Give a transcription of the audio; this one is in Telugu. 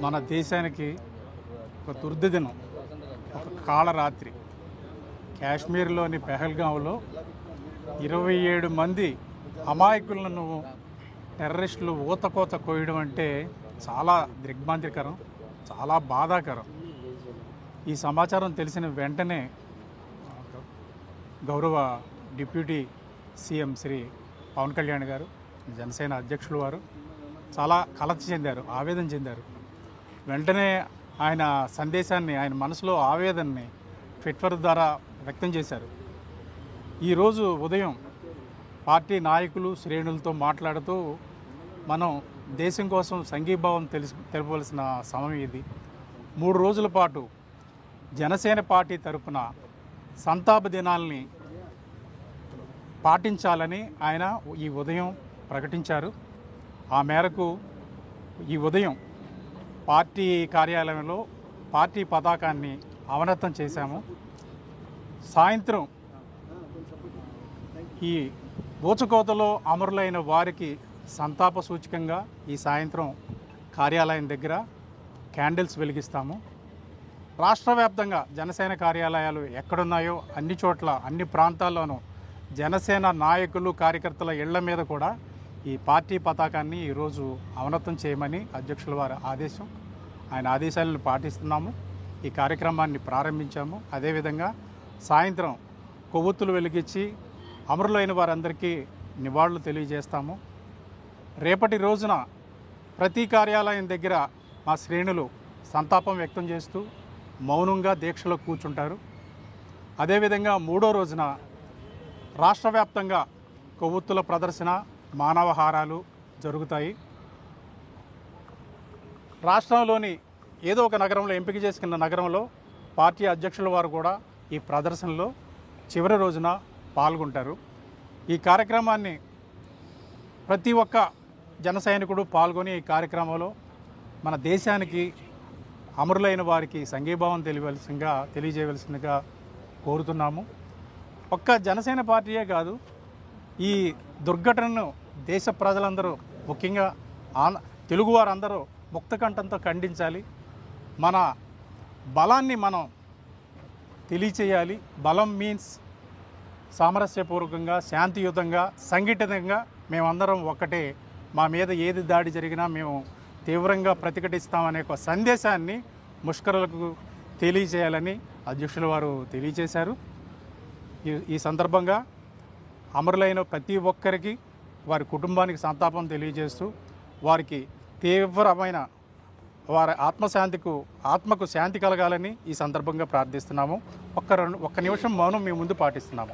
మన దేశానికి ఒక దుర్దినం, ఒక కాళరాత్రి. కాశ్మీర్లోని పెహల్గాంలో 27 మంది అమాయకులను టెర్రరిస్టులు ఊతకోత కోయడం అంటే చాలా దిగ్భ్రాంతికరం, చాలా బాధాకరం. ఈ సమాచారం తెలిసిన వెంటనే గౌరవ డిప్యూటీ సీఎం శ్రీ పవన్ కళ్యాణ్ గారు, జనసేన అధ్యక్షులు వారు చాలా కలత చెందారు, ఆవేదన చెందారు. వెంటనే ఆయన సందేశాన్ని, ఆయన మనసులో ఆవేదనని ట్విట్టర్ ద్వారా వ్యక్తం చేశారు. ఈరోజు ఉదయం పార్టీ నాయకులు, శ్రేణులతో మాట్లాడుతూ మనం దేశం కోసం సంఘీభావం తెలపవలసిన సమయం ఇది. 3 రోజుల పాటు జనసేన పార్టీ తరఫున సంతాప దినాల్ని పాటించాలని ఆయన ఈ ఉదయం ప్రకటించారు. ఆ మేరకు ఈ ఉదయం పార్టీ కార్యాలయంలో పార్టీ పతాకాన్ని అవనతం చేశాము. సాయంత్రం ఈ ఊచకోతలో అమరులైన వారికి సంతాప సూచకంగా ఈ సాయంత్రం కార్యాలయం దగ్గర క్యాండిల్స్ వెలిగిస్తాము. రాష్ట్ర వ్యాప్తంగా జనసేన కార్యాలయాలు ఎక్కడున్నాయో అన్ని చోట్ల, అన్ని ప్రాంతాల్లోనూ జనసేన నాయకులు, కార్యకర్తల ఇళ్ల మీద కూడా ఈ పార్టీ పతాకాన్ని ఈరోజు అవనతం చేయమని అధ్యక్షుల వారి ఆదేశం. ఆయన ఆదేశాలను పాటిస్తున్నాము. ఈ కార్యక్రమాన్ని ప్రారంభించాము. అదేవిధంగా సాయంత్రం కొవ్వొత్తులు వెలిగించి అమరులైన వారందరికీ నివాళులు తెలియజేస్తాము. రేపటి రోజున ప్రతి కార్యాలయం దగ్గర మా శ్రేణులు సంతాపం వ్యక్తం చేస్తూ మౌనంగా దీక్షలో కూర్చుంటారు. అదేవిధంగా 3వ రోజున రాష్ట్ర వ్యాప్తంగా కొవ్వొత్తుల ప్రదర్శన, మానవహారాలు జరుగుతాయి. రాష్ట్రంలోని ఏదో ఒక నగరంలో, ఎంపిక చేసుకున్న నగరంలో పార్టీ అధ్యక్షుల వారు కూడా ఈ ప్రదర్శనలో చివరి రోజున పాల్గొంటారు. ఈ కార్యక్రమాన్ని ప్రతి ఒక్క జన సైనికుడు పాల్గొని ఈ కార్యక్రమంలో మన దేశానికి, అమరులైన వారికి సంఘీభావం తెలియజేయవలసిందిగా కోరుతున్నాము. ఒక్క జనసేన పార్టీయే కాదు, ఈ దుర్ఘటనను దేశ ప్రజలందరూ, ముఖ్యంగా తెలుగువారందరూ ముక్తకంఠంతో ఖండించాలి. మన బలాన్ని మనం తెలియచేయాలి. బలం మీన్స్ సామరస్యపూర్వకంగా, శాంతియుతంగా, సంఘటితంగా మేమందరం ఒక్కటే. మా మీద ఏది దాడి జరిగినా మేము తీవ్రంగా ప్రతిఘటిస్తామనే ఒక సందేశాన్ని ముష్కరులకు తెలియజేయాలని అధ్యక్షుల వారు తెలియజేశారు. ఈ సందర్భంగా అమరులైన ప్రతి ఒక్కరికి, వారి కుటుంబానికి సంతాపం తెలియజేస్తూ వారికి తీవ్రమైన వారి ఆత్మకు శాంతి కలగాలని ఈ సందర్భంగా ప్రార్థిస్తున్నాము. ఒక్క నిమిషం మౌనం మీ ముందు పాటిస్తున్నాము.